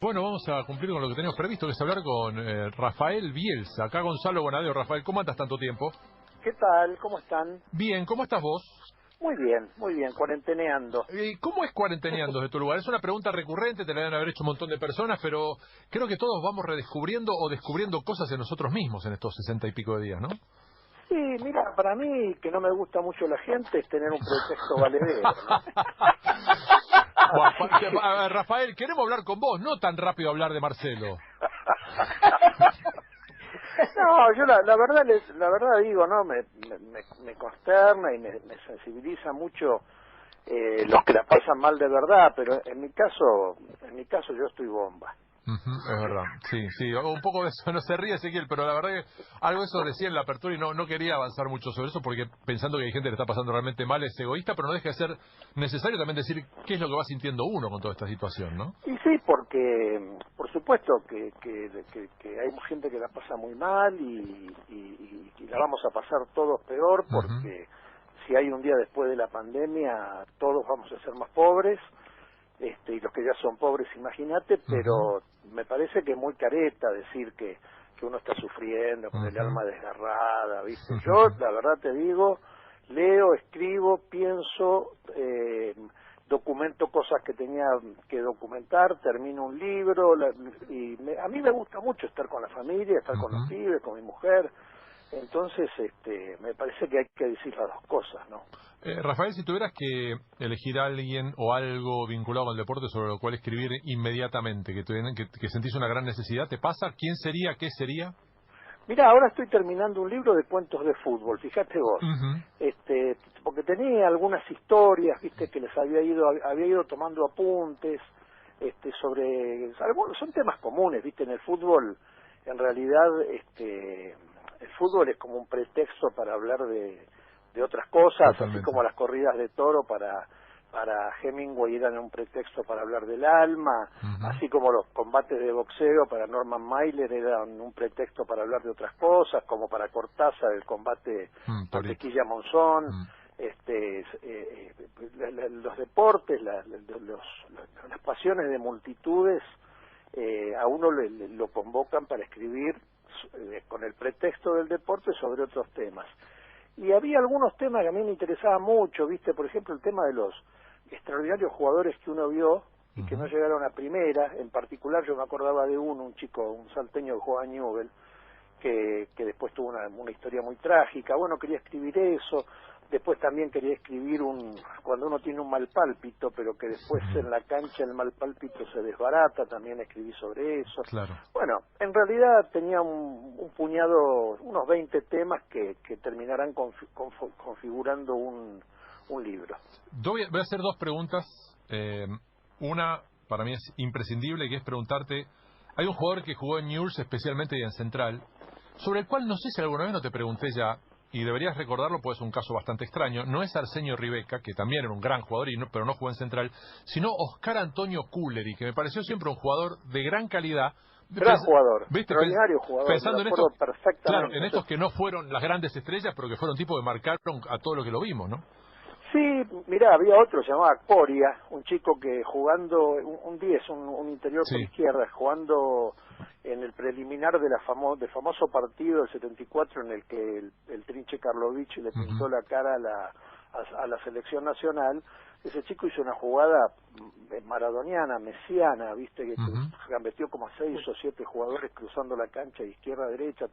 Bueno, vamos a cumplir con lo que teníamos previsto, que es hablar con Rafael Bielsa. Acá Gonzalo Bonadeo. Rafael, ¿cómo andas tanto tiempo? ¿Qué tal? ¿Cómo están? Bien, ¿cómo estás vos? Muy bien, cuarenteneando. ¿Cómo es cuarenteneando desde tu lugar? Es una pregunta recurrente, te la deben haber hecho un montón de personas, pero creo que todos vamos redescubriendo o descubriendo cosas en nosotros mismos en estos 60 y pico de días, ¿no? Sí, mira, para mí, que no me gusta mucho la gente, es tener un pretexto valedero, ¿no? Bueno, Así que... Rafael, queremos hablar con vos, no tan rápido hablar de Marcelo. No, yo la verdad digo, ¿no? Me consterna y me sensibiliza mucho los que la pasan mal de verdad, pero en mi caso yo estoy bomba. Ujú, es verdad, sí, sí, un poco de eso, no se ríe Ezequiel, pero la verdad que algo de eso decía en la apertura y no quería avanzar mucho sobre eso porque pensando que hay gente que le está pasando realmente mal es egoísta, pero no deja de ser necesario también decir qué es lo que va sintiendo uno con toda esta situación, ¿no? Y sí, porque por supuesto que hay gente que la pasa muy mal y la vamos a pasar todos peor Ujú, porque si hay un día después de la pandemia todos vamos a ser más pobres, y los que ya son pobres imagínate, ujú, pero me parece que es muy careta decir que uno está sufriendo con el ujú, alma desgarrada, ¿viste? Yo ujú, la verdad te digo, leo, escribo, pienso, documento cosas que tenía que documentar, termino un libro, a mí me gusta mucho estar con la familia, estar con los ujú. pibes, con mi mujer, entonces me parece que hay que decir las dos cosas, ¿no? Rafael, si tuvieras que elegir a alguien o algo vinculado con el deporte sobre lo cual escribir inmediatamente, que sentís una gran necesidad, ¿te pasa? ¿Quién sería? ¿Qué sería? Mira, ahora estoy terminando un libro de cuentos de fútbol, fíjate vos, Ujú, porque tenía algunas historias, viste, que les había ido tomando apuntes, algunos son temas comunes, viste, en el fútbol, en realidad, el fútbol es como un pretexto para hablar de otras cosas, así totalmente. como las corridas de toro para Hemingway eran un pretexto para hablar del alma, Ujú, así como los combates de boxeo para Norman Mailer eran un pretexto para hablar de otras cosas, como para Cortázar el combate Torito. Mantequilla Monzón, Mm. los deportes, las pasiones de multitudes, a uno lo convocan para escribir con el pretexto del deporte sobre otros temas. Y había algunos temas que a mí me interesaban mucho, viste, por ejemplo el tema de los extraordinarios jugadores que uno vio y que no Ujú. llegaron a primera. En particular yo me acordaba de un chico, un salteño que jugaba en Newell, que después tuvo una historia muy trágica. Bueno, quería escribir eso. Después también quería escribir cuando uno tiene un mal pálpito, pero que después Ujú. en la cancha el mal pálpito se desbarata, también escribí sobre eso. Claro. Bueno, en realidad tenía un puñado, unos 20 temas que terminarán configurando un libro. Voy a hacer dos preguntas. Una, para mí es imprescindible, que es preguntarte, hay un jugador que jugó en Newell's especialmente y en Central, sobre el cual no sé si alguna vez no te pregunté ya, y deberías recordarlo, pues es un caso bastante extraño. No es Arsenio Ribeca, que también era un gran jugador, pero no jugó en Central, sino Oscar Antonio Culleri, que me pareció siempre un jugador de gran calidad. Gran jugador, ¿Viste? extraordinario jugador, me lo Pensando en estos, acuerdo claro, en perfectamente. estos que no fueron las grandes estrellas, pero que fueron tipos que marcaron a todo lo que lo vimos, ¿no? Sí, mirá, había otro, se llamaba Coria, un chico que jugando, un 10, un interior por Sí. izquierda, jugando en el preliminar del famoso partido del 74 en el que el Trinche Karlovich le Ujú. pintó la cara a la selección nacional. Ese chico hizo una jugada maradoniana, mesiana, viste, que Ujú. gambeteó como a 6 o 7 jugadores cruzando la cancha de izquierda a derecha.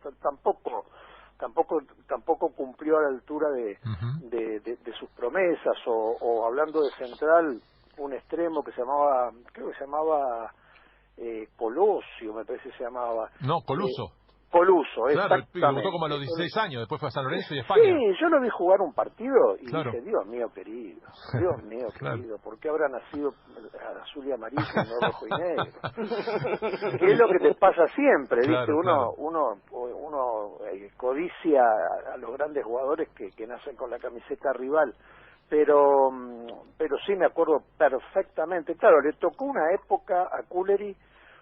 Tampoco cumplió a la altura Ujú. de sus promesas, o hablando de central, un extremo que creo que se llamaba Colosio, me parece que se llamaba, No, eh, Coluso. Coluso, Claro, el pibe debutó como a los exactamente. 16 años, después fue a San Lorenzo y España. Sí, yo lo vi jugar un partido y Claro. dije, Dios mío Claro. querido, ¿por qué habrá nacido azul y amarillo y no rojo y negro? Que es lo que te pasa siempre, ¿viste? Claro, claro. Uno codicia a los grandes jugadores que nacen con la camiseta rival, pero sí me acuerdo perfectamente. Claro, le tocó una época a Culleri,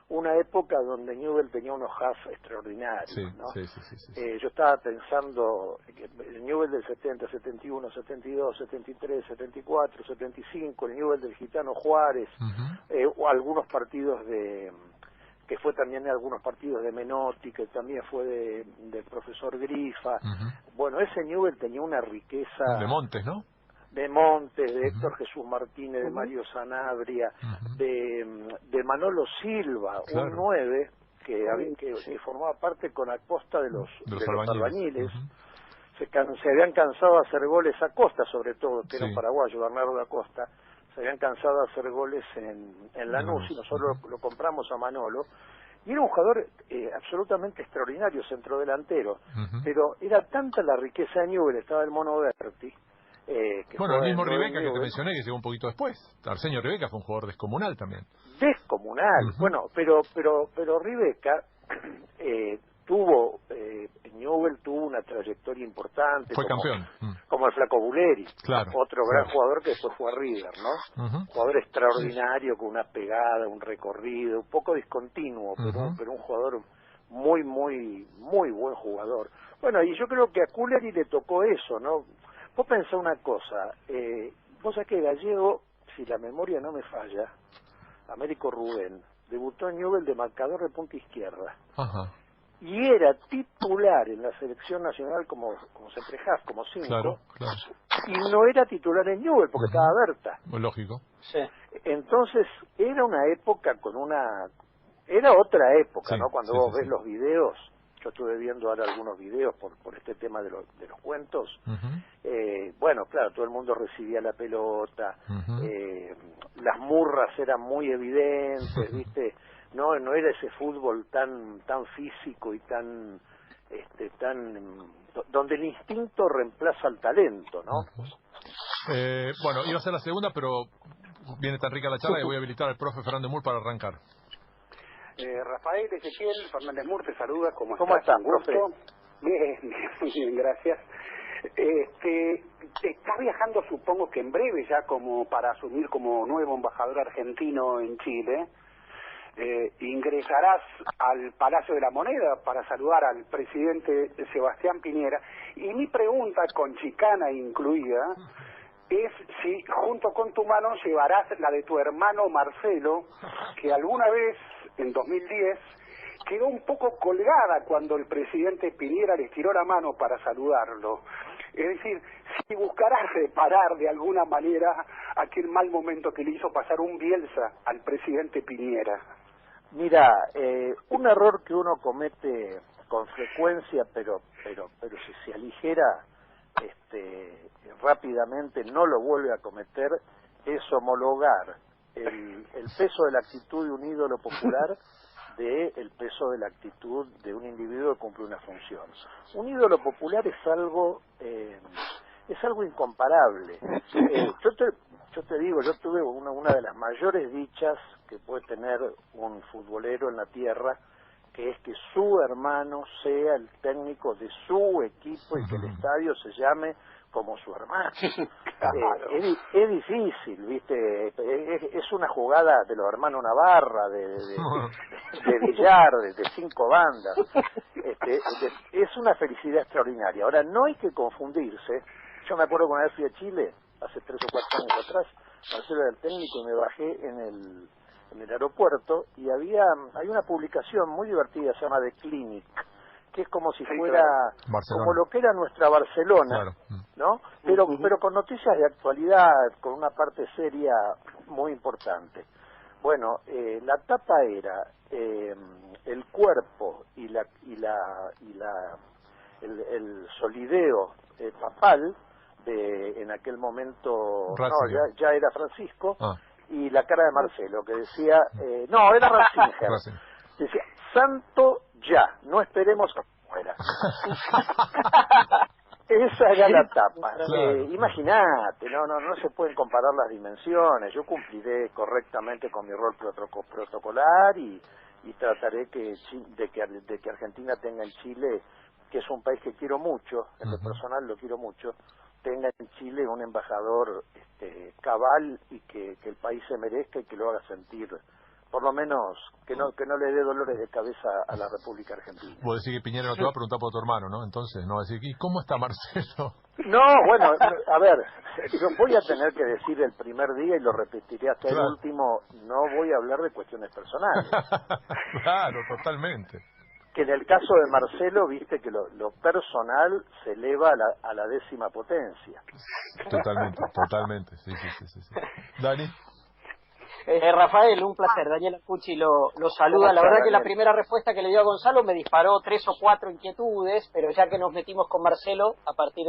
una época donde Newell tenía unos half Sí, extraordinarios, ¿no? sí, sí, sí, sí, sí. Yo estaba pensando que el Newell del 70, 71, 72, 73, 74, 75, el Newell del Gitano Juárez, Ujú. o algunos partidos que fue también en algunos partidos de Menotti, que también fue del profesor Grifa. Bueno, ese Newell tenía una riqueza... De Montes, ¿no? De Montes, de Héctor Jesús Martínez, de Mario Sanabria, de Manolo Silva, claro. un 9 que formaba parte con Acosta de los albañiles. Se habían cansado de hacer goles Acosta, sobre todo, que era un paraguayo, Bernardo Acosta. Se habían cansado de hacer goles en Lanús y nosotros lo compramos a Manolo. Y era un jugador absolutamente extraordinario, centrodelantero. Pero era tanta la riqueza de Newell, estaba el Mono Berti. Bueno, el mismo Ribeca que te mencioné, que llegó un poquito después. Arsenio Ribeca fue un jugador descomunal también. Descomunal, bueno, pero Ribeca tuvo, Newell tuvo una trayectoria importante. Fue campeón. Como el Flaco Buleri, claro, otro gran jugador que después fue a River, ¿no? Jugador extraordinario, con una pegada, un recorrido, un poco discontinuo, pero un jugador muy buen jugador. Bueno, y yo creo que a Culleri le tocó eso, ¿no? Vos pensá una cosa, vos sabés que Gallego, si la memoria no me falla, Américo Rubén, debutó en Newell de marcador de punta izquierda. Y era titular en la selección nacional como Centrejaz, como 5, claro. Y no era titular en Newell porque estaba Berta. Muy lógico. Sí. Entonces era una época era otra época, ¿no? Cuando vos ves los videos, yo estuve viendo ahora algunos videos por este tema de los cuentos. Bueno, claro, todo el mundo recibía la pelota, las murras eran muy evidentes, ¿viste? No era ese fútbol tan físico y tan donde el instinto reemplaza al talento, ¿no? Bueno, iba a ser la segunda, pero viene tan rica la charla que voy a habilitar al profe Fernando Mur para arrancar. Rafael Ezequiel Fernández Mur te saluda. ¿Cómo estás, profe? Bien, gracias. Estás viajando, supongo que en breve ya, como para asumir como nuevo embajador argentino en Chile. Ingresarás al Palacio de la Moneda para saludar al presidente Sebastián Piñera. Y mi pregunta, con chicana incluida, es si junto con tu mano llevarás la de tu hermano Marcelo, que alguna vez, en 2010, quedó un poco colgada cuando el presidente Piñera le tiró la mano para saludarlo. Es decir, si buscarás reparar de alguna manera aquel mal momento que le hizo pasar un Bielsa al presidente Piñera. Mira, un error que uno comete con frecuencia, pero si se aligera rápidamente, no lo vuelve a cometer, es homologar el peso de la actitud de un ídolo popular del peso de la actitud de un individuo que cumple una función. Un ídolo popular es algo incomparable. Yo te digo, yo tuve una de las mayores dichas que puede tener un futbolero en la tierra, que es que su hermano sea el técnico de su equipo y que el estadio se llame como su hermano. Es difícil, ¿viste? Es una jugada de los hermanos Navarra, de billar, de 5 bandas. Es una felicidad extraordinaria. Ahora, no hay que confundirse. Yo me acuerdo cuando fui a Chile, hace 3 o 4 años atrás, Marcelo era el técnico y me bajé en el aeropuerto y hay una publicación muy divertida, se llama The Clinic, que es como si fuera Barcelona, como lo que era nuestra Barcelona, ¿no? Pero con noticias de actualidad, con una parte seria muy importante. Bueno, la tapa era el cuerpo y el solideo papal de, en aquel momento, ya era Francisco, y la cara de Marcelo, que decía, no, era Ratzinger, decía, santo ya, no esperemos que muera. Esa era la tapa. Imagínate, no se pueden comparar las dimensiones. Yo cumpliré correctamente con mi rol protocolar y trataré de que Argentina tenga en Chile, que es un país que quiero mucho, en lo personal lo quiero mucho, tenga en Chile un embajador cabal y que el país se merezca y que lo haga sentir por lo menos que no le dé dolores de cabeza a la República Argentina. Vos decís que Piñera no te va a preguntar por tu hermano, ¿no? Entonces, no va a decir, ¿y cómo está Marcelo? No, bueno, a ver, yo voy a tener que decir el primer día y lo repetiré hasta el último, no voy a hablar de cuestiones personales. Claro, totalmente. Que en el caso de Marcelo, viste que lo personal se eleva a la 10ª potencia. Totalmente, sí. Dani. Rafael, un placer. Daniel Acucci lo saluda. La verdad que la primera respuesta que le dio a Gonzalo me disparó 3 o 4 inquietudes, pero ya que nos metimos con Marcelo, a partir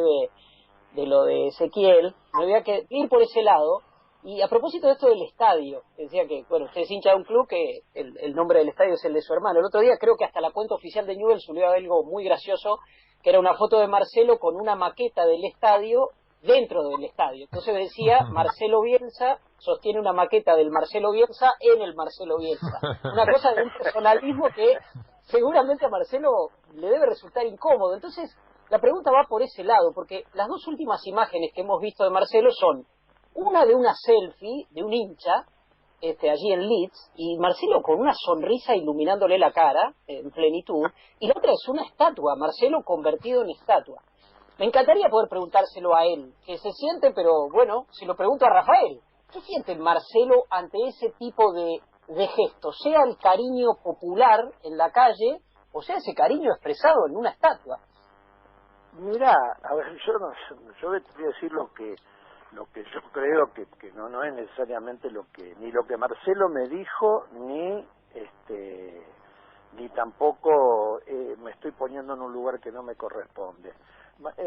de lo de Ezequiel, me voy a ir por ese lado. Y a propósito de esto del estadio, decía que, bueno, usted es hincha de un club que el nombre del estadio es el de su hermano. El otro día creo que hasta la cuenta oficial de Newell's subió algo muy gracioso, que era una foto de Marcelo con una maqueta del estadio dentro del estadio. Entonces decía, Marcelo Bielsa sostiene una maqueta del Marcelo Bielsa en el Marcelo Bielsa. Una cosa de un personalismo que seguramente a Marcelo le debe resultar incómodo. Entonces, la pregunta va por ese lado, porque las dos últimas imágenes que hemos visto de Marcelo son una de una selfie de un hincha allí en Leeds, y Marcelo con una sonrisa iluminándole la cara en plenitud, y la otra es una estatua, Marcelo convertido en estatua. Me encantaría poder preguntárselo a él, que se siente, pero bueno, si lo pregunto a Rafael, ¿qué siente Marcelo ante ese tipo de gestos? Sea el cariño popular en la calle, o sea ese cariño expresado en una estatua. Mirá, a ver, yo te voy a decir lo que yo creo que no es necesariamente ni lo que Marcelo me dijo, ni tampoco me estoy poniendo en un lugar que no me corresponde.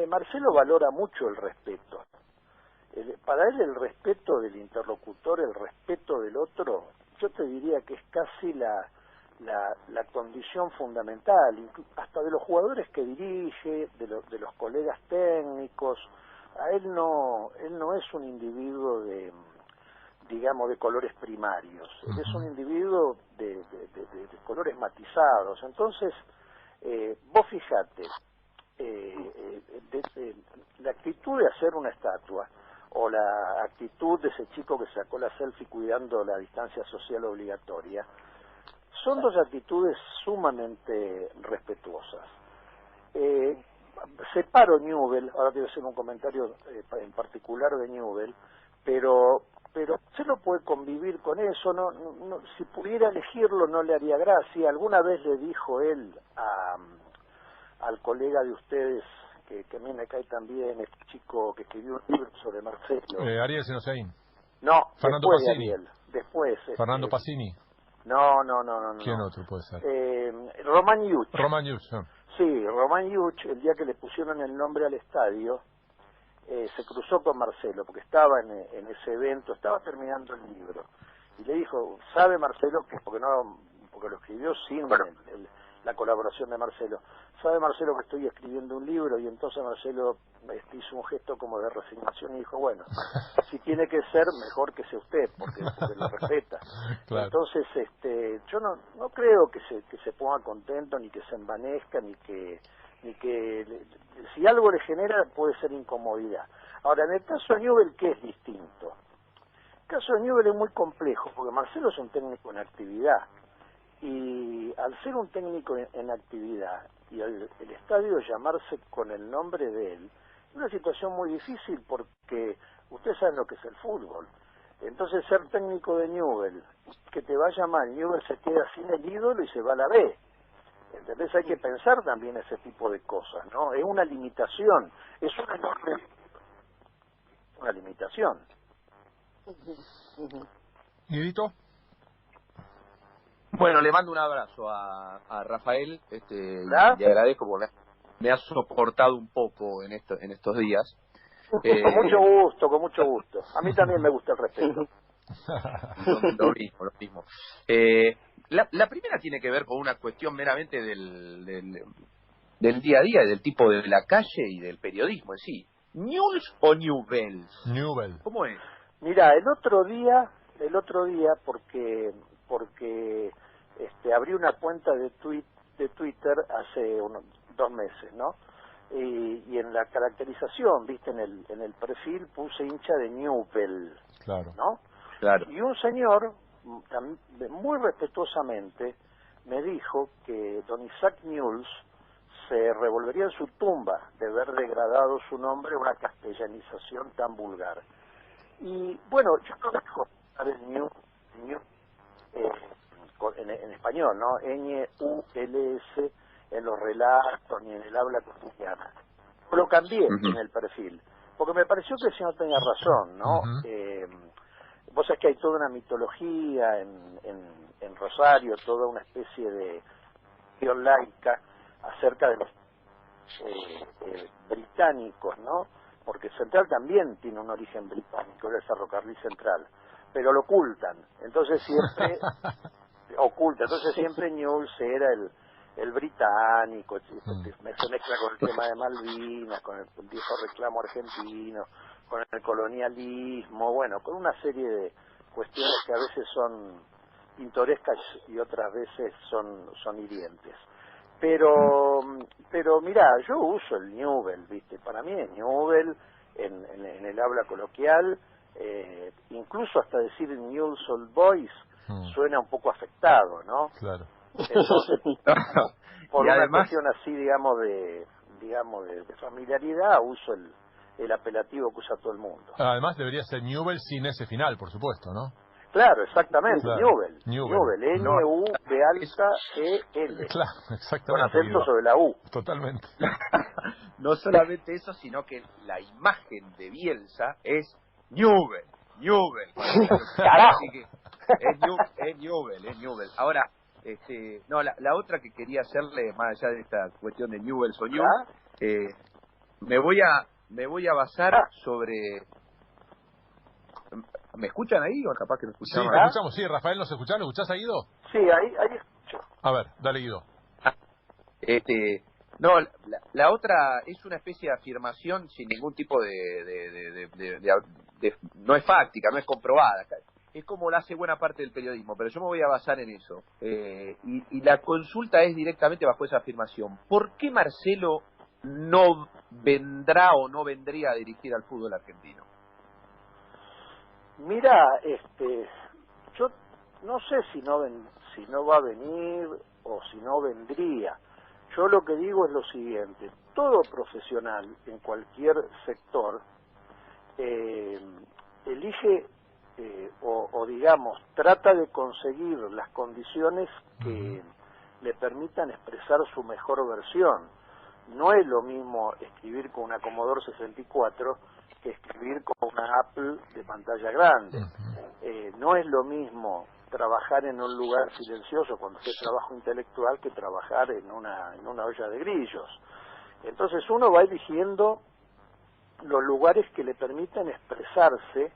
Marcelo valora mucho el respeto. Para él el respeto del interlocutor, el respeto del otro, yo te diría que es casi la condición fundamental, hasta de los jugadores que dirige, de los colegas técnicos. A él no es un individuo de colores primarios, él es un individuo de colores matizados. Entonces, vos fijate, la actitud de hacer una estatua o la actitud de ese chico que sacó la selfie cuidando la distancia social obligatoria son dos actitudes sumamente respetuosas. Separo Newell, ahora te voy a hacer un comentario en particular de Newell, pero se lo puede convivir con eso. No, si pudiera elegirlo no le haría gracia. Alguna vez le dijo él al colega de ustedes, que a mí me cae también, este chico que escribió un libro sobre Marcelo. Ariel Senosein. No, Fernando después Pacini. de Ariel. Después. Fernando Pacini. No. ¿Quién otro puede ser? Román Yuch. Román Yuch, no. Sí, Román Yuch, el día que le pusieron el nombre al estadio, se cruzó con Marcelo, porque estaba en ese evento, estaba terminando el libro, y le dijo, ¿sabe Marcelo que porque lo escribió sin la colaboración de Marcelo? ¿Sabe Marcelo que estoy escribiendo un libro? Y entonces Marcelo hizo un gesto como de resignación y dijo, bueno, si tiene que ser, mejor que sea usted, porque lo respeta. Claro. Entonces, yo no creo que se ponga contento, ni que se envanezca, ni que si algo le genera puede ser incomodidad. Ahora, en el caso de Newell, ¿qué es distinto? El caso de Newell es muy complejo, porque Marcelo es un técnico en actividad, y al ser un técnico en actividad y el estadio llamarse con el nombre de él, es una situación muy difícil, porque ustedes saben lo que es el fútbol. Entonces, ser técnico de Newell, que te vaya mal, Newell se queda sin el ídolo y se va a la B. ¿Entendés? Hay que pensar también ese tipo de cosas, ¿no? Es una limitación, es una enorme limitación. ¿Guidito? Bueno, le mando un abrazo a Rafael, y le agradezco porque me ha soportado un poco en estos días. Con mucho gusto. A mí también me gusta el respeto. Lo mismo. La primera tiene que ver con una cuestión meramente del día a día, del tipo de la calle y del periodismo en sí. ¿Newell's o Newell's? Newell. ¿Cómo es? Mira, el otro día, porque abrí una cuenta de Twitter hace unos 2 meses, ¿no? Y en la caracterización, viste, en el perfil puse hincha de Newell, claro, ¿no? Claro. Y un señor muy respetuosamente me dijo que don Isaac Newell's se revolvería en su tumba de haber degradado su nombre a una castellanización tan vulgar. Y bueno, yo no dejo el New en español, ¿no? N-U-L-S en los relatos ni en el habla cotidiana. Lo cambié en el perfil, porque me pareció que el señor tenía razón, ¿no? Vos sabés que hay toda una mitología en Rosario, toda una especie de religión laica acerca de los británicos, ¿no? Porque Central también tiene un origen británico, el Ferrocarril Central, pero lo ocultan, entonces siempre Newell's era el británico, se mezcla con el tema de Malvinas, con el viejo reclamo argentino, con el colonialismo, bueno, con una serie de cuestiones que a veces son pintorescas y otras veces son hirientes. Pero mirá, yo uso el Newell, ¿viste? Para mí es Newell en el habla coloquial, incluso hasta decir Newell's Old Boys suena un poco afectado, ¿no? Claro. Entonces, por y una además, cuestión así, digamos de familiaridad, uso el apelativo que usa todo el mundo. Además debería ser Newell sin ese final, por supuesto, ¿no? Claro, exactamente, Claro. Newell, N-U-B-E-L. Claro, Con exactamente. acento sobre la U. Totalmente. no solamente eso, sino que la imagen de Bielsa es Newell. ¡Carajo! Así que es Newell. Ahora, no, la otra que quería hacerle, más allá de esta cuestión de Newell o Newell, me voy a basar sobre... ¿Me escuchan ahí o capaz que me Sí, escuchaban? te escuchamos. Sí, Rafael, ¿nos escuchás? ¿Lo escuchás a Guido? Sí, ahí escucho. A ver, dale, Guido. No, la otra es una especie de afirmación sin ningún tipo no es fáctica, no es comprobada. Es como la hace buena parte del periodismo, pero yo me voy a basar en eso. Y la consulta es directamente bajo esa afirmación. ¿Por qué Marcelo no vendrá o no vendría a dirigir al fútbol argentino? Mira, yo no sé si no va a venir o si no vendría. Yo lo que digo es lo siguiente: todo profesional en cualquier sector elige o digamos trata de conseguir las condiciones que le permitan expresar su mejor versión. No es lo mismo escribir con una Commodore 64 que escribir con una Apple de pantalla grande. No es lo mismo trabajar en un lugar silencioso cuando hace trabajo intelectual que trabajar en una olla de grillos. Entonces uno va eligiendo los lugares que le permiten expresarse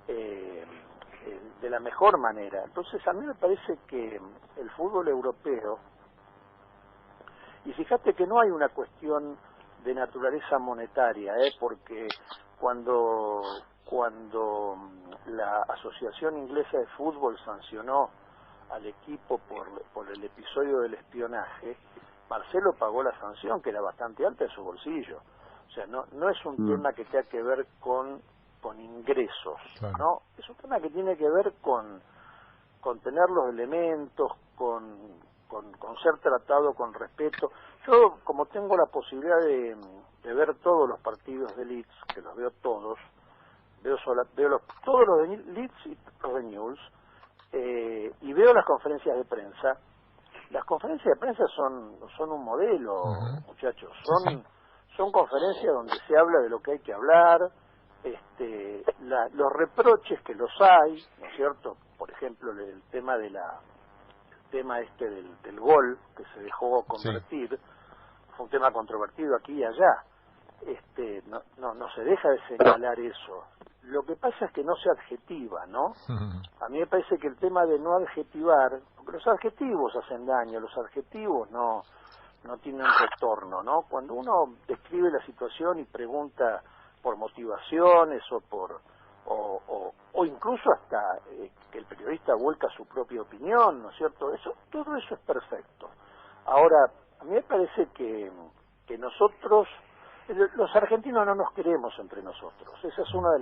de la mejor manera. Entonces a mí me parece que el fútbol europeo, y fíjate que no hay una cuestión de naturaleza monetaria, porque cuando la Asociación Inglesa de Fútbol sancionó al equipo por el episodio del espionaje, Marcelo pagó la sanción, que era bastante alta, de su bolsillo. O sea, no es un tema que tenga que ver con ingresos, claro. ¿no? Es un tema que tiene que ver con tener los elementos, con ser tratado con respeto. Yo, como tengo la posibilidad de ver todos los partidos de Leeds, que los veo todos, todos los de Leeds y los de Newell's, y veo las conferencias de prensa. Las conferencias de prensa son un modelo, muchachos. Son conferencias donde se habla de lo que hay que hablar, los reproches que los hay, ¿no es cierto? Por ejemplo, el tema del gol que se dejó convertir, fue un tema controvertido aquí y allá. No se deja de señalar eso. Lo que pasa es que no se adjetiva, ¿no? A mí me parece que el tema de no adjetivar, porque los adjetivos hacen daño, los adjetivos no tienen retorno, ¿no? Cuando uno describe la situación y pregunta por motivaciones o incluso hasta que el periodista vuelca su propia opinión, ¿no es cierto? Todo eso es perfecto. Ahora, a mí me parece que nosotros, los argentinos, no nos queremos entre nosotros. Ese es uno de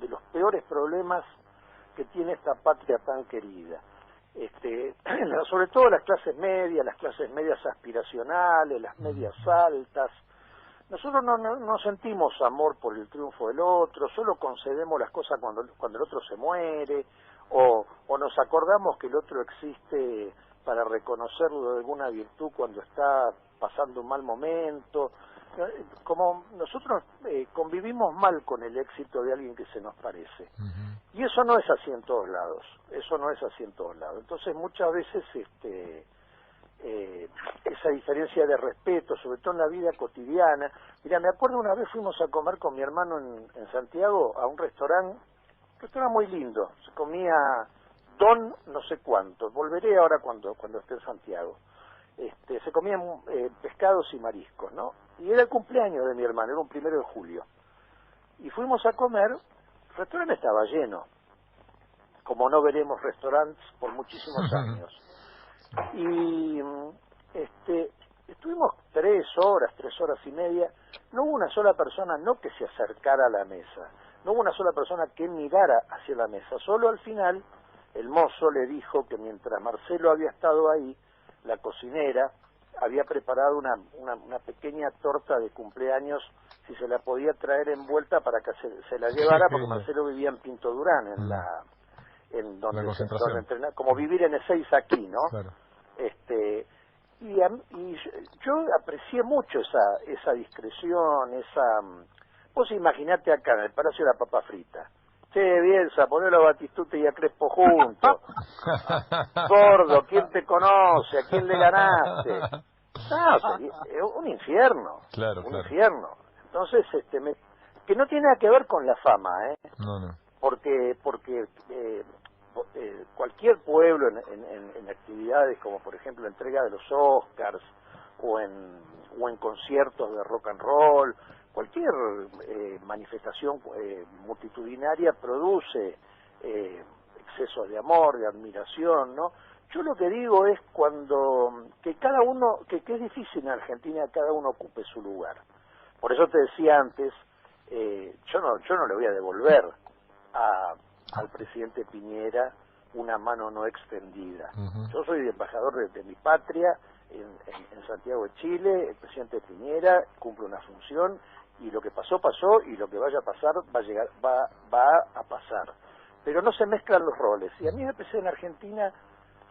los peores problemas que tiene esta patria tan querida. Sobre todo las clases medias aspiracionales, las medias altas. Nosotros no sentimos amor por el triunfo del otro, solo concedemos las cosas cuando el otro se muere, o nos acordamos que el otro existe para reconocerlo de alguna virtud cuando está pasando un mal momento. Como nosotros convivimos mal con el éxito de alguien que se nos parece. Y eso no es así en todos lados, Entonces muchas veces esa diferencia de respeto, sobre todo en la vida cotidiana. Mira, me acuerdo una vez fuimos a comer con mi hermano en Santiago a un restaurante muy lindo, se comía Don no sé cuánto, volveré ahora cuando esté en Santiago. Se comían pescados y mariscos, ¿no? Y era el cumpleaños de mi hermano, era un 1 de julio. Y fuimos a comer, el restaurante estaba lleno, como no veremos restaurantes por muchísimos años. Y estuvimos 3 horas y media, no hubo una sola persona no que se acercara a la mesa, no hubo una sola persona que mirara hacia la mesa, solo al final el mozo le dijo que mientras Marcelo había estado ahí, la cocinera había preparado una pequeña torta de cumpleaños, si se la podía traer envuelta para que se la llevara, porque Marcelo vivía en Pinto Durán, en donde se entrena, como vivir en Ezeiza aquí, ¿no? Claro. Y yo aprecié mucho esa discreción, vos imaginate acá en el Palacio de la Papa Frita. Che, Bielsa, ponelo a Batistuta y a Crespo juntos. Gordo, ¿quién te conoce? ¿A quién le ganaste? No, sería un infierno. Claro, un infierno. Entonces, que no tiene nada que ver con la fama, No. Porque cualquier pueblo en actividades como, por ejemplo, la entrega de los Oscars o en conciertos de rock and roll, cualquier manifestación multitudinaria produce excesos de amor, de admiración, ¿no? Yo lo que digo es que cada uno, que es difícil en Argentina, cada uno ocupe su lugar. Por eso te decía antes, yo no le voy a devolver al presidente Piñera una mano no extendida. Yo soy embajador de mi patria en Santiago de Chile, el presidente Piñera cumple una función y lo que pasó, y lo que vaya a pasar va a pasar. Pero no se mezclan los roles. Y a mí me parece que en Argentina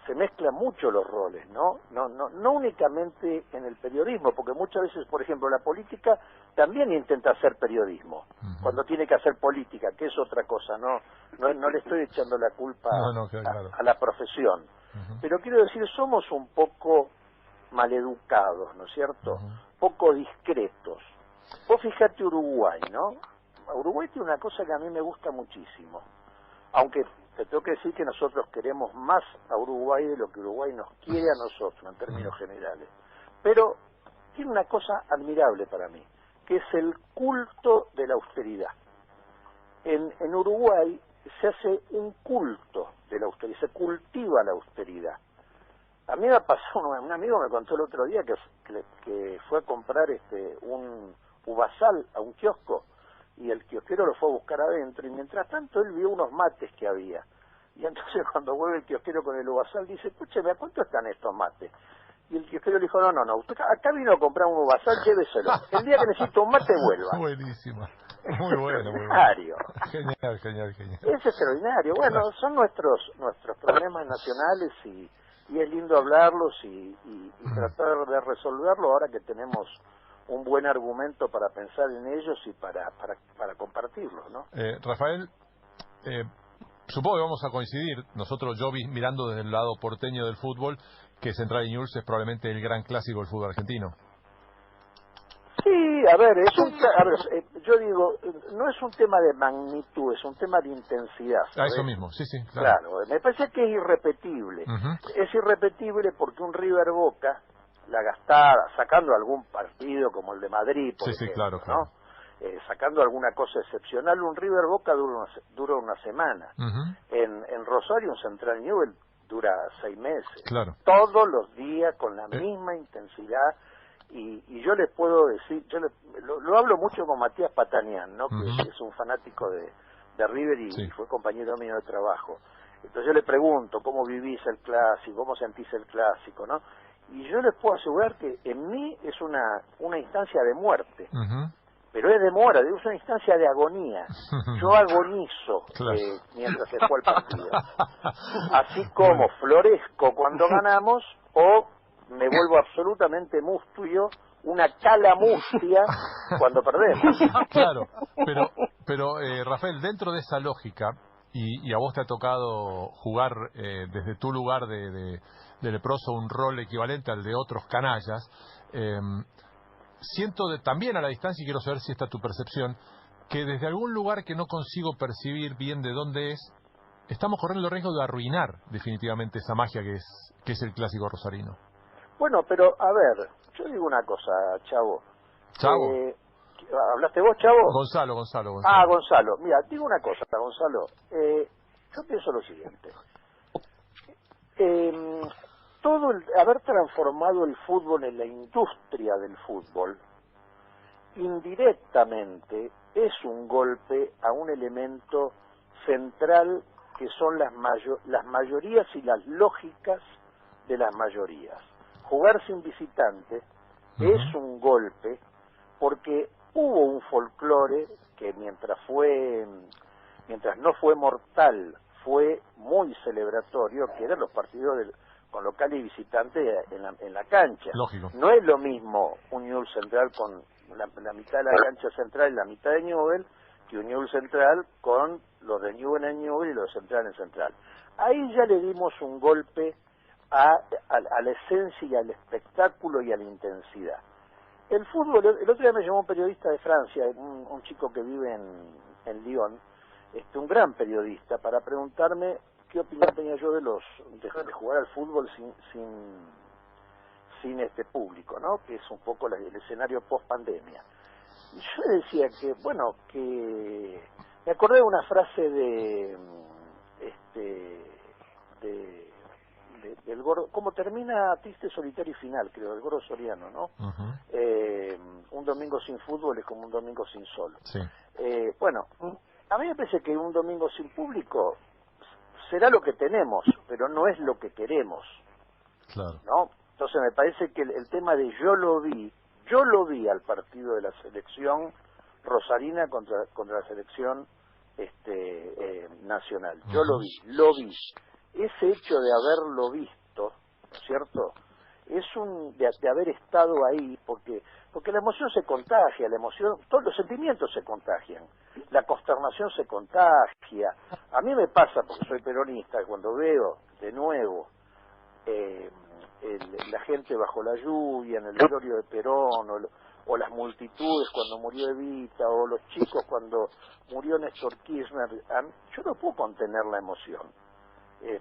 se mezclan mucho los roles, ¿no? No únicamente en el periodismo, porque muchas veces, por ejemplo, la política también intenta hacer periodismo, cuando tiene que hacer política, que es otra cosa, no le estoy echando la culpa claro. a la profesión. Pero quiero decir, somos un poco maleducados, ¿no es cierto? Poco discretos. Vos fijate Uruguay, ¿no? Uruguay tiene una cosa que a mí me gusta muchísimo, aunque te tengo que decir que nosotros queremos más a Uruguay de lo que Uruguay nos quiere a nosotros en términos generales, pero tiene una cosa admirable para mí, que es el culto de la austeridad. En Uruguay se hace un culto de la austeridad, se cultiva la austeridad. A mí me pasó, un amigo me contó el otro día que fue a comprar un uvasal a un kiosco, y el kiosquero lo fue a buscar adentro, y mientras tanto él vio unos mates que había. Y entonces cuando vuelve el kiosquero con el uvasal, dice, escúcheme, ¿a cuánto están estos mates? Y el kiosquero le dijo, no, usted acá vino a comprar un uvasal, lléveselo. El día que necesite un mate, vuelva. Buenísima. Muy bueno. Extraordinario. Genial. Es extraordinario. Bueno, son nuestros problemas nacionales y es lindo hablarlos y tratar de resolverlo ahora que tenemos un buen argumento para pensar en ellos y para compartirlos, ¿no? Rafael, supongo que vamos a coincidir. Yo vi mirando desde el lado porteño del fútbol que Central y Newell's es probablemente el gran clásico del fútbol argentino. Sí, a ver, yo digo, no es un tema de magnitud, es un tema de intensidad, ¿sabes? Eso mismo, sí, claro. Me parece que es irrepetible. Es irrepetible porque un River Boca, la gastada, sacando algún partido como el de Madrid, por ejemplo, claro. ¿no? Sacando alguna cosa excepcional, un River Boca dura una semana. En Rosario, un Central Newell's dura 6 meses. Claro. Todos los días con la misma intensidad. Y yo les puedo decir, lo hablo mucho con Matías Patanián, ¿no? Que es un fanático de River y Sí. fue compañero mío de trabajo. Entonces yo le pregunto cómo vivís el clásico, cómo sentís el clásico, ¿no? Y yo les puedo asegurar que en mí es una instancia de muerte, Ujú. pero es de muerte, es una instancia de agonía. Yo agonizo Claro. mientras se juega el partido. Así como Bueno. florezco cuando ganamos o me vuelvo absolutamente mustio, una cala mustia cuando perdemos. Claro, pero Rafael, dentro de esa lógica, y a vos te ha tocado jugar desde tu lugar de leproso un rol equivalente al de otros canallas, siento también a la distancia, y quiero saber si esta es tu percepción, que desde algún lugar que no consigo percibir bien de dónde es, estamos corriendo el riesgo de arruinar definitivamente esa magia que es el clásico rosarino. Bueno, pero a ver, yo digo una cosa, Chavo. Chavo. ¿Hablaste vos, Chavo? Gonzalo. Ah, Gonzalo. Mira, digo una cosa, Gonzalo. Yo pienso lo siguiente. Haber transformado el fútbol en la industria del fútbol, indirectamente es un golpe a un elemento central que son las mayorías y las lógicas de las mayorías. Jugar sin visitante es un golpe porque hubo un folclore que mientras no fue mortal, fue muy celebratorio, que eran los partidos con local y visitante en la cancha. Lógico. No es lo mismo un Newell's Central con la mitad de la cancha central y la mitad de Newell que un Newell's Central con los de Newell en Newell y los de Central en Central. Ahí ya le dimos un golpe a la esencia y al espectáculo y a la intensidad. El fútbol, el otro día me llamó un periodista de Francia, un chico que vive en Lyon, un gran periodista, para preguntarme qué opinión tenía yo de jugar al fútbol sin este público, ¿no? Que es un poco el escenario post pandemia. Y yo decía que me acordé de una frase del Gordo, como termina Triste, Solitario y Final, creo, del Gordo Soriano, ¿no? Un domingo sin fútbol es como un domingo sin sol. Sí. Bueno, a mí me parece que un domingo sin público será lo que tenemos, pero no es lo que queremos. Claro. ¿No? Entonces me parece que el tema de yo lo vi al partido de la selección rosarina contra la selección nacional. Yo lo vi. Ese hecho de haberlo visto, ¿no es cierto? Es de haber estado ahí, porque la emoción se contagia, todos los sentimientos se contagian, la consternación se contagia. A mí me pasa, porque soy peronista, cuando veo de nuevo la gente bajo la lluvia en el velorio de Perón, o las multitudes cuando murió Evita, o los chicos cuando murió Néstor Kirchner, yo no puedo contener la emoción.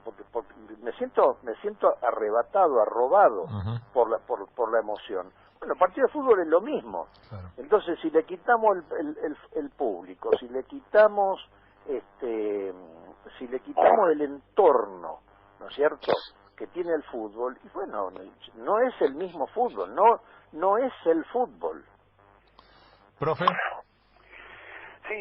Porque me siento arrebatado, arrobado por la emoción. Bueno, el partido de fútbol es lo mismo. Claro. Entonces, si le quitamos el público, si le quitamos el entorno, ¿no es cierto?, que tiene el fútbol, y bueno, no es el mismo fútbol, no es el fútbol. Profe. Sí,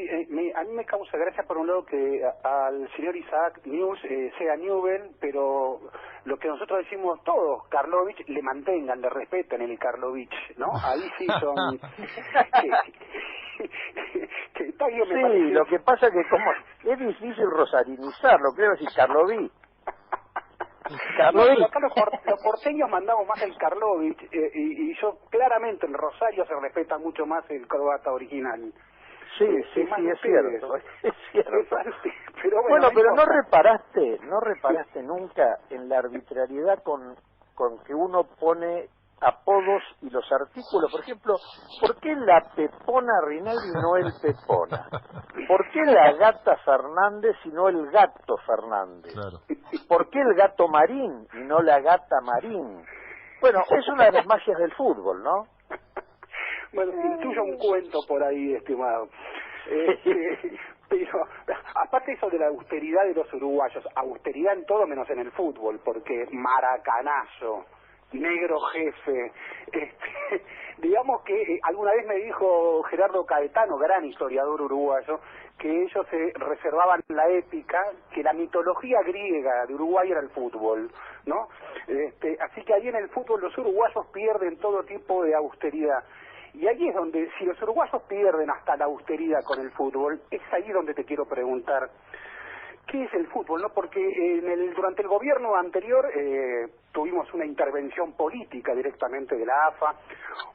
a mí me causa gracia por un lado que al señor Isaac News sea Newell, pero lo que nosotros decimos todos, Karlovich, le mantengan, le respeten el Karlovich, ¿no? Ahí sí son... que está bien, me Sí, parece. lo que pasa que como es difícil rosarinizarlo, creo decir Karlovich. No, pero acá los porteños mandamos más el Karlovich y yo claramente en Rosario se respeta mucho más el croata original. Sí, es cierto. Pero bueno, pero no reparaste nunca en la arbitrariedad con que uno pone apodos y los artículos. Por ejemplo, ¿por qué la Pepona Rinaldi y no el Pepona? ¿Por qué la Gata Fernández y no el Gato Fernández? Claro. ¿Por qué el Gato Marín y no la Gata Marín? Bueno, es una de las magias del fútbol, ¿no? Bueno, intuyo un cuento por ahí, estimado. Pero, aparte eso de la austeridad de los uruguayos, austeridad en todo menos en el fútbol, porque maracanazo, negro jefe. Digamos que alguna vez me dijo Gerardo Caetano, gran historiador uruguayo, que ellos se reservaban la épica, que la mitología griega de Uruguay era el fútbol, ¿no? Así que ahí en el fútbol los uruguayos pierden todo tipo de austeridad. Y ahí es donde, si los uruguayos pierden hasta la austeridad con el fútbol, es ahí donde te quiero preguntar, ¿qué es el fútbol? ¿No? Porque durante el gobierno anterior tuvimos una intervención política directamente de la AFA,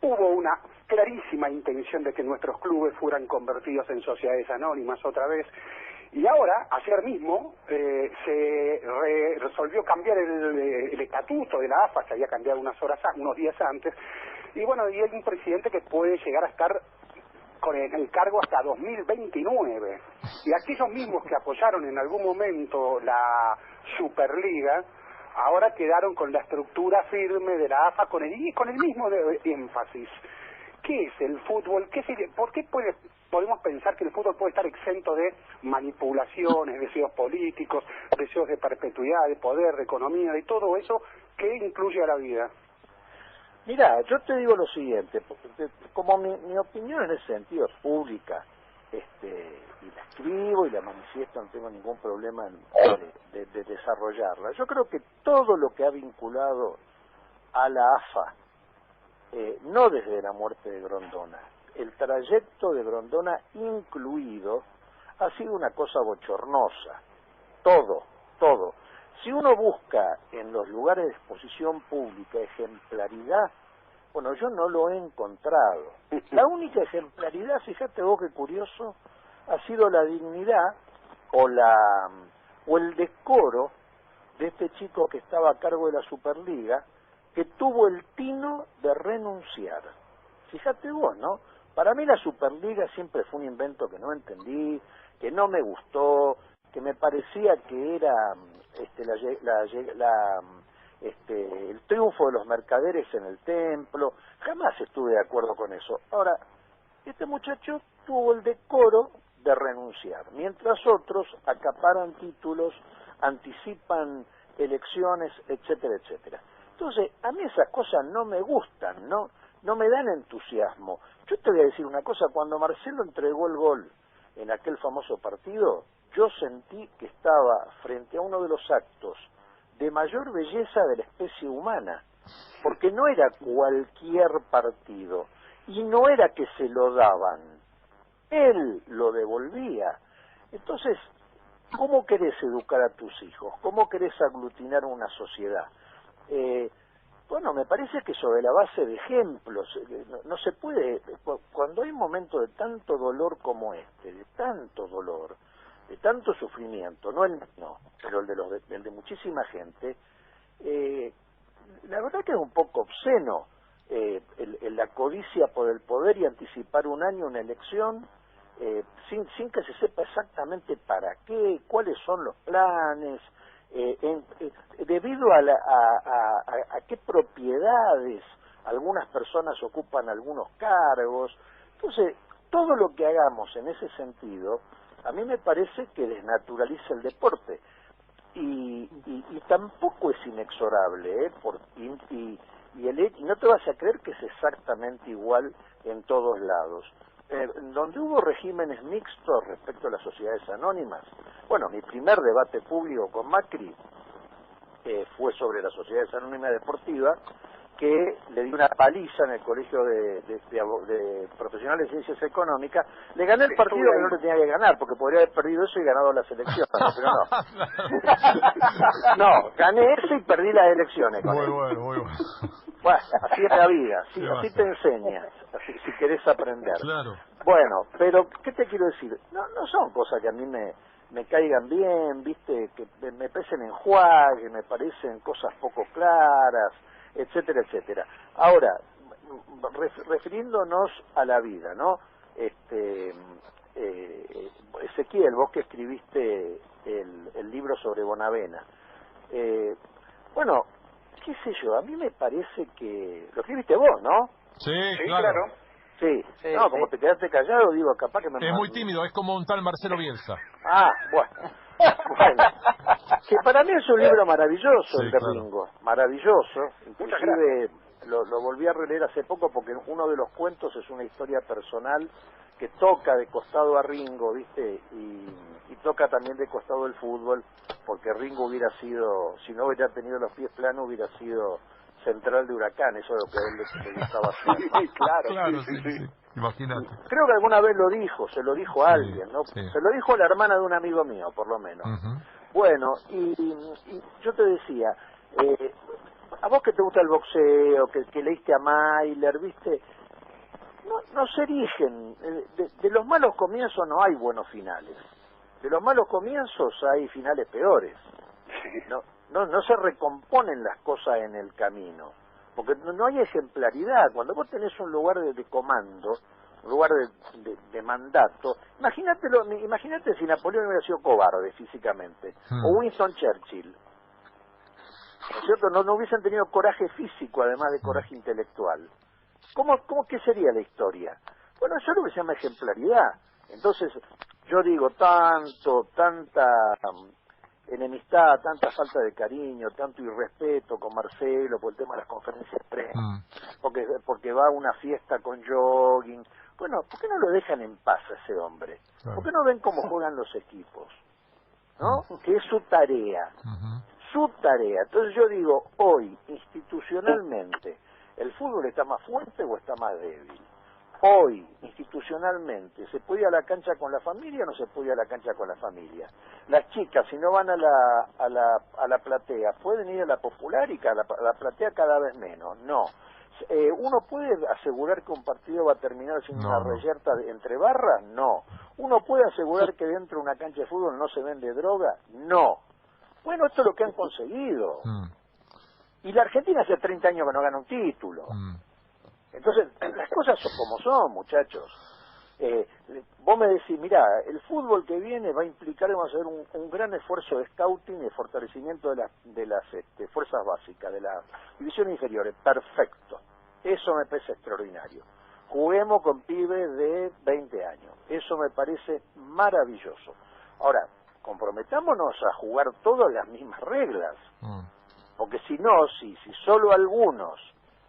hubo una clarísima intención de que nuestros clubes fueran convertidos en sociedades anónimas otra vez, y ahora, ayer mismo, se resolvió cambiar el estatuto de la AFA, se había cambiado unos días antes, y bueno, y hay un presidente que puede llegar a estar con el cargo hasta 2029. Y aquellos mismos que apoyaron en algún momento la Superliga, ahora quedaron con la estructura firme de la AFA con el mismo énfasis. ¿Qué es el fútbol? ¿Por qué podemos pensar que el fútbol puede estar exento de manipulaciones, deseos políticos, deseos de perpetuidad, de poder, de economía, de todo eso que incluye a la vida? Mira, yo te digo lo siguiente, porque como mi opinión en ese sentido es pública, y la escribo y la manifiesto, no tengo ningún problema de desarrollarla. Yo creo que todo lo que ha vinculado a la AFA, no desde la muerte de Grondona, el trayecto de Grondona incluido, ha sido una cosa bochornosa. Todo. Si uno busca en los lugares de exposición pública ejemplaridad, bueno, yo no lo he encontrado. La única ejemplaridad, fíjate vos qué curioso, ha sido la dignidad o el decoro de este chico que estaba a cargo de la Superliga, que tuvo el tino de renunciar. Fíjate vos, ¿no? Para mí la Superliga siempre fue un invento que no entendí, que no me gustó, que me parecía que era el triunfo de los mercaderes en el templo. Jamás estuve de acuerdo con eso. Ahora, este muchacho tuvo el decoro de renunciar, mientras otros acaparan títulos, anticipan elecciones, etcétera, etcétera. Entonces, a mí esas cosas no me gustan, no me dan entusiasmo. Yo te voy a decir una cosa, cuando Marcelo entregó el gol en aquel famoso partido, yo sentí que estaba frente a uno de los actos de mayor belleza de la especie humana, porque no era cualquier partido, y no era que se lo daban, él lo devolvía. Entonces, ¿cómo querés educar a tus hijos? ¿Cómo querés aglutinar una sociedad? Bueno, me parece que sobre la base de ejemplos, no se puede, cuando hay un momento de tanto dolor como de tanto dolor, de tanto sufrimiento, no el mío, pero el de muchísima gente, la verdad que es un poco obsceno la codicia por el poder y anticipar un año una elección sin que se sepa exactamente para qué, cuáles son los planes, debido a qué propiedades algunas personas ocupan algunos cargos. Entonces, todo lo que hagamos en ese sentido, a mí me parece que desnaturaliza el deporte y tampoco es inexorable, y no te vas a creer que es exactamente igual en todos lados. Donde hubo regímenes mixtos respecto a las sociedades anónimas, bueno, mi primer debate público con Macri fue sobre las sociedades anónimas deportivas, que le di una paliza en el colegio de profesionales de ciencias económicas. Le gané el partido que no le tenía que ganar, porque podría haber perdido eso y ganado las elecciones, pero no. No, gané eso y perdí las elecciones. Muy bueno. Bueno, así es la vida, así te enseñas, si querés aprender. Claro. Bueno, pero, ¿qué te quiero decir? No son cosas que a mí me caigan bien, viste, que me parecen enjuague, me parecen cosas poco claras, etcétera, etcétera. Ahora, refiriéndonos a la vida, ¿no? Ezequiel, vos que escribiste el libro sobre Bonavena, bueno, qué sé yo, a mí me parece que... Lo escribiste vos, ¿no? Sí, claro. Sí. No, como te quedaste callado, digo, capaz que me... Es muy tímido, es como un tal Marcelo Bielsa. Bueno. Bueno, que para mí es un libro maravilloso, Sí, el de claro. Ringo, maravilloso. Muchas Inclusive lo volví a releer hace poco porque uno de los cuentos es una historia personal que toca de costado a Ringo, ¿viste? Y toca también de costado el fútbol, porque Ringo hubiera sido, si no hubiera tenido los pies planos, hubiera sido central de Huracán, eso es lo que a él le gustaba hacer. Sí, claro, Claro, sí, sí, sí. Imagínate. Creo que alguna vez lo dijo, se lo dijo a Sí, alguien, ¿no? sí. Se lo dijo a la hermana de un amigo mío, por lo menos. Ujú. Bueno, y yo te decía, a vos que te gusta el boxeo, que leíste a Mailer, ¿viste? No se erigen, de los malos comienzos no hay buenos finales. De los malos comienzos hay finales peores. No se recomponen las cosas en el camino, porque no hay ejemplaridad. Cuando vos tenés un lugar de comando, un lugar de mandato, imagínate si Napoleón hubiera sido cobarde físicamente, o Winston Churchill, ¿no es cierto? No hubiesen tenido coraje físico, además de coraje intelectual. ¿Cómo qué sería la historia? Bueno, eso es lo que se llama ejemplaridad. Entonces, yo digo, tanta enemistad, tanta falta de cariño, tanto irrespeto con Marcelo por el tema de las conferencias de prensa, porque va a una fiesta con jogging. Bueno, ¿por qué no lo dejan en paz a ese hombre? Claro. ¿Por qué no ven cómo juegan los equipos? ¿No? Que es su tarea. Su tarea. Entonces yo digo, hoy, institucionalmente, ¿el fútbol está más fuerte o está más débil? Hoy, institucionalmente, ¿se puede ir a la cancha con la familia o no se puede ir a la cancha con la familia? Las chicas, si no van a la platea, ¿pueden ir a la popular y a la platea cada vez menos? No. ¿Uno puede asegurar que un partido va a terminar sin una reyerta entre barras? No. ¿Uno puede asegurar que dentro de una cancha de fútbol no se vende droga? No. Bueno, esto es lo que han conseguido. Y la Argentina hace 30 años que no gana un título. Entonces, las cosas son como son, muchachos. Vos me decís, mirá, el fútbol que viene va a implicar que vamos a hacer un gran esfuerzo de scouting y de fortalecimiento de las fuerzas básicas, de las divisiones inferiores. Perfecto. Eso me parece extraordinario. Juguemos con pibes de 20 años. Eso me parece maravilloso. Ahora, comprometámonos a jugar todas las mismas reglas. Porque si no, si solo algunos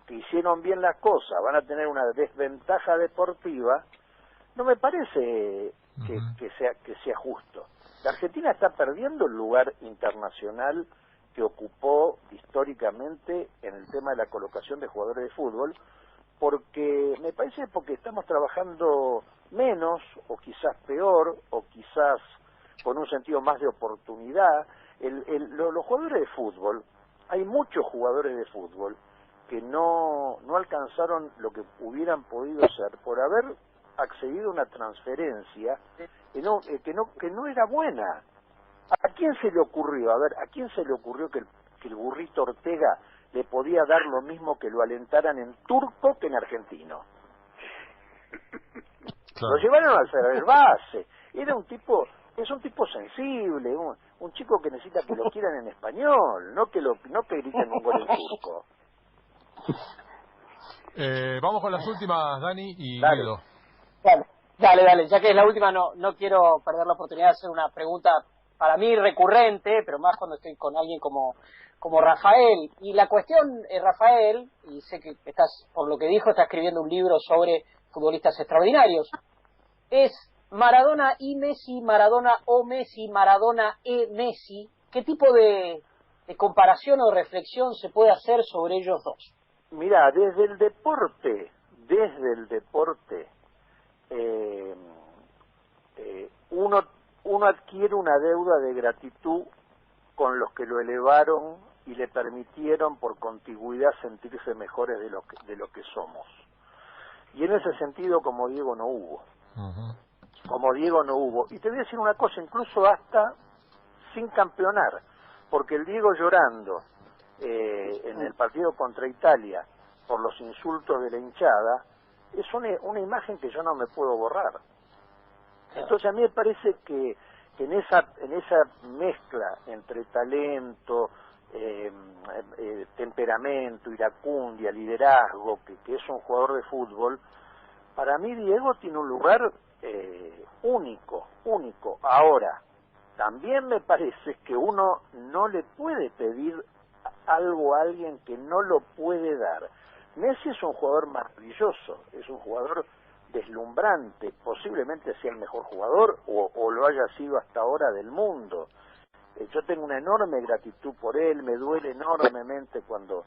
que hicieron bien las cosas van a tener una desventaja deportiva, no me parece que sea justo. La Argentina está perdiendo el lugar internacional que ocupó históricamente en el tema de la colocación de jugadores de fútbol, porque me parece porque estamos trabajando menos, o quizás peor, o quizás con un sentido más de oportunidad. Los jugadores de fútbol, hay muchos jugadores de fútbol que no alcanzaron lo que hubieran podido ser por haber accedido a una transferencia que no era buena. ¿A quién se le ocurrió? A ver, ¿a quién se le ocurrió que el burrito Ortega le podía dar lo mismo que lo alentaran en turco que en argentino? Claro. Lo llevaron al ser base. Era un tipo, es un tipo sensible, un chico que necesita que lo quieran en español, no que griten un gol en turco. Vamos con las últimas, Dani y Dale. Guido. Dale, ya que es la última, no quiero perder la oportunidad de hacer una pregunta para mí recurrente, pero más cuando estoy con alguien como Rafael. Y la cuestión, Rafael, y sé que estás, por lo que dijo, está escribiendo un libro sobre futbolistas extraordinarios, es Maradona y Messi, Maradona o Messi, Maradona e Messi. ¿Qué tipo de comparación o reflexión se puede hacer sobre ellos dos? Mirá, desde el deporte, uno adquiere una deuda de gratitud con los que lo elevaron y le permitieron por contigüidad sentirse mejores de lo que somos. Y en ese sentido, como Diego no hubo. Y te voy a decir una cosa, incluso hasta sin campeonar, porque el Diego llorando en el partido contra Italia por los insultos de la hinchada es una imagen que yo no me puedo borrar. Entonces a mí me parece que en esa mezcla entre talento, temperamento, iracundia, liderazgo, que es un jugador de fútbol, para mí Diego tiene un lugar único. Ahora, también me parece que uno no le puede pedir algo a alguien que no lo puede dar. Messi es un jugador maravilloso, es un jugador deslumbrante, posiblemente sea el mejor jugador o lo haya sido hasta ahora del mundo. Yo tengo una enorme gratitud por él, me duele enormemente cuando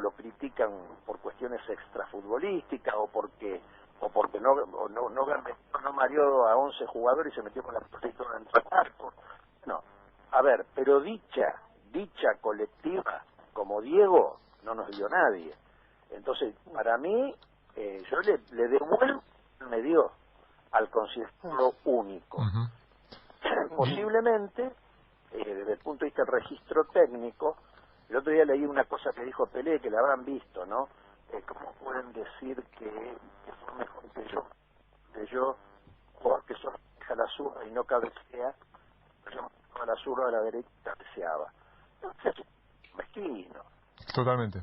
lo critican por cuestiones extrafutbolísticas o porque no mareó a 11 jugadores y se metió con la pelota dentro del arco. No, a ver, pero dicha colectiva como Diego no nos dio nadie. Entonces, para mí, yo le devuelvo me dio al considerarlo único. Posiblemente, desde el punto de vista del registro técnico, el otro día leí una cosa que dijo Pelé, que la habrán visto, ¿no? ¿Cómo pueden decir que fue mejor que yo? Que yo, porque solo deja la zurda y no cabecea, yo a la zurda a la derecha cabeceaba. Entonces, mezquino. Totalmente.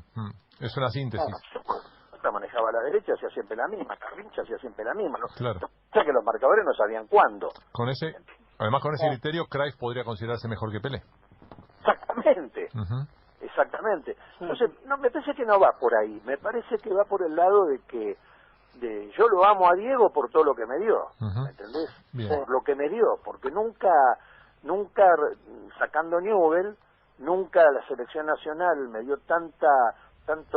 Es una síntesis. La manejaba a la derecha, hacía siempre la misma. Carrincha hacía siempre la misma. ¿No? Claro. O sea que los marcadores no sabían cuándo. Además, con ese criterio, Cruyff podría considerarse mejor que Pelé. Exactamente. Exactamente. Entonces, no, me parece que no va por ahí. Me parece que va por el lado de que yo lo amo a Diego por todo lo que me dio. ¿Me entendés? Bien. Por lo que me dio. Porque nunca sacando Newell, nunca la selección nacional me dio tanto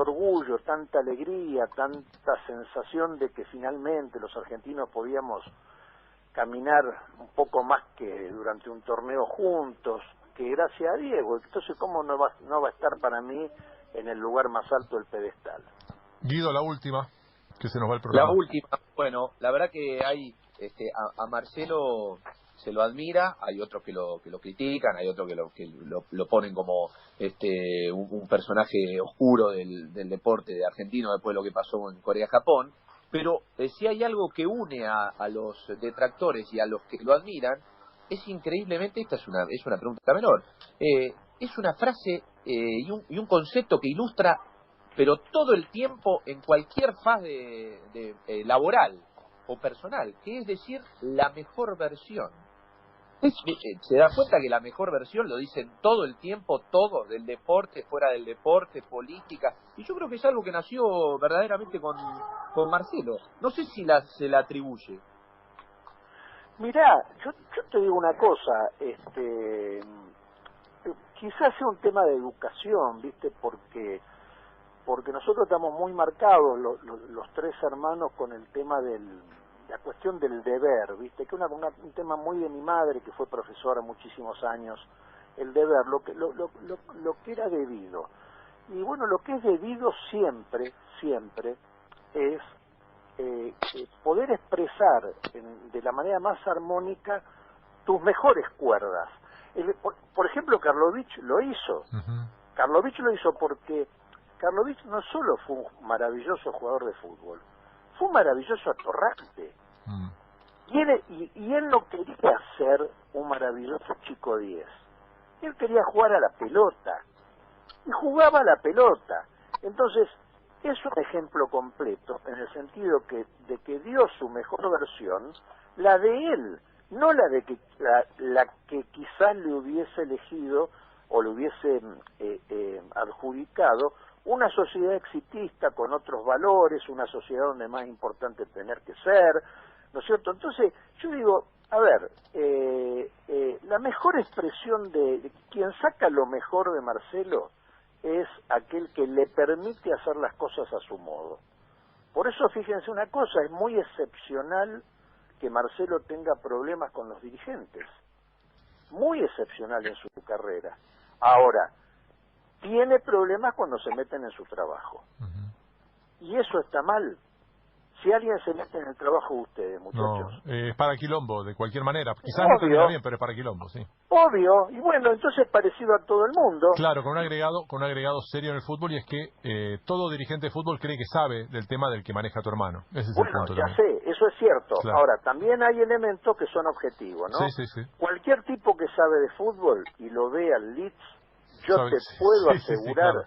orgullo, tanta alegría, tanta sensación de que finalmente los argentinos podíamos caminar un poco más que durante un torneo juntos, que gracias a Diego. Entonces, ¿cómo no va a estar para mí en el lugar más alto del pedestal? Guido, la última, que se nos va el programa. La última, bueno, la verdad que hay, a Marcelo se lo admira, hay otros que lo critican, hay otros que lo ponen como un personaje oscuro del deporte de argentino después de lo que pasó en Corea-Japón, pero si hay algo que une a los detractores y a los que lo admiran, es increíblemente, esta es una pregunta menor, es una frase y un concepto que ilustra, pero todo el tiempo en cualquier fase laboral o personal, que es decir, la mejor versión. Se da cuenta que la mejor versión lo dicen todo el tiempo, todo, del deporte, fuera del deporte, política, y yo creo que es algo que nació verdaderamente con Marcelo. No sé si se la atribuye. Mirá, yo te digo una cosa, quizás sea un tema de educación, ¿viste? Porque nosotros estamos muy marcados, los tres hermanos, con el tema la cuestión del deber, ¿viste? Que un tema muy de mi madre, que fue profesora muchísimos años, el deber, lo que era debido. Y bueno, lo que es debido siempre es poder expresar de la manera más armónica tus mejores cuerdas. Por ejemplo, Karlovich lo hizo. Karlovich lo hizo porque Karlovich no solo fue un maravilloso jugador de fútbol, fue un maravilloso atorrante. Y él no quería ser un maravilloso chico 10. Él quería jugar a la pelota. Y jugaba a la pelota. Entonces, es un ejemplo completo en el sentido de que dio su mejor versión, la de él, no la de que la que quizás le hubiese elegido o le hubiese adjudicado una sociedad exitista con otros valores, una sociedad donde es más importante tener que ser, ¿no es cierto? Entonces, yo digo, a ver, la mejor expresión de quien saca lo mejor de Marcelo es aquel que le permite hacer las cosas a su modo. Por eso, fíjense una cosa, es muy excepcional que Marcelo tenga problemas con los dirigentes. Muy excepcional en su carrera. Ahora, tiene problemas cuando se meten en su trabajo. Y eso está mal. Si alguien se mete en el trabajo de ustedes, muchachos. No, es para quilombo, de cualquier manera. Quizás no termina bien, pero es para quilombo, sí. Obvio, y bueno, entonces es parecido a todo el mundo. Claro, con un agregado serio en el fútbol, y es que todo dirigente de fútbol cree que sabe del tema del que maneja tu hermano. Ese es el punto ya también. sé, eso es cierto. Claro. Ahora, también hay elementos que son objetivos, ¿no? Sí. Cualquier tipo que sabe de fútbol y lo ve al Leeds, yo te puedo asegurar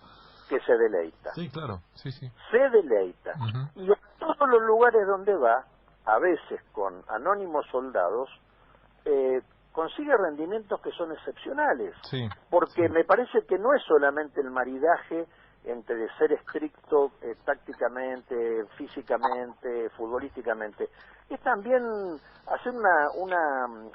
que se deleita. Sí, claro, sí. Se deleita. Y a todos los lugares donde va, a veces con anónimos soldados, consigue rendimientos que son excepcionales. Sí. Porque me parece que no es solamente el maridaje entre ser estricto tácticamente, físicamente, futbolísticamente, es también hacer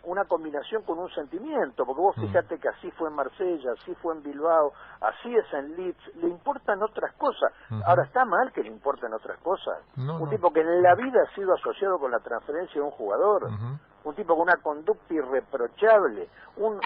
una combinación con un sentimiento, porque vos fíjate que así fue en Marsella, así fue en Bilbao, así es en Leeds, le importan otras cosas. Ahora, ¿está mal que le importen otras cosas? Un tipo que en la vida ha sido asociado con la transferencia de un jugador, un tipo con una conducta irreprochable,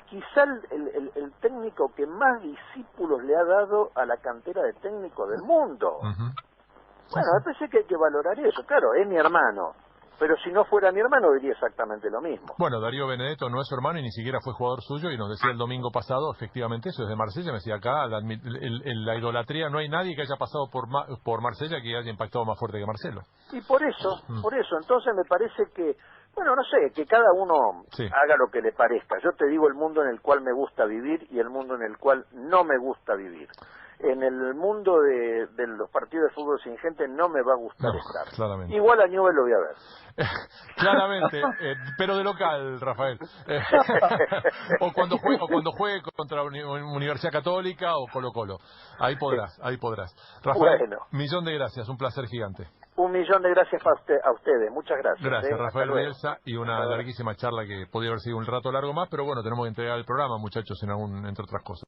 quizá el técnico que más discípulos le ha dado a la cantera de técnicos del mundo. Bueno, me parece que hay que valorar eso. Claro, es mi hermano, pero si no fuera mi hermano diría exactamente lo mismo. Bueno, Darío Benedetto no es su hermano y ni siquiera fue jugador suyo, y nos decía el domingo pasado, efectivamente, eso desde Marsella, me decía acá, la idolatría, no hay nadie que haya pasado por Marsella que haya impactado más fuerte que Marcelo. Y por eso, entonces me parece que, bueno, no sé, que cada uno haga lo que le parezca. Yo te digo el mundo en el cual me gusta vivir y el mundo en el cual no me gusta vivir. En el mundo de los partidos de fútbol sin gente no me va a gustar estar. Claramente. Igual a Newell lo voy a ver. Claramente, pero de local, Rafael. o cuando juegue contra Universidad Católica o Colo-Colo. Ahí podrás. Rafael, bueno. millón de gracias, un placer gigante. Un millón de gracias a ustedes, muchas gracias. Gracias, Rafael Bielsa, y una larguísima charla que podría haber sido un rato largo más, pero bueno, tenemos que entregar el programa, muchachos, entre otras cosas.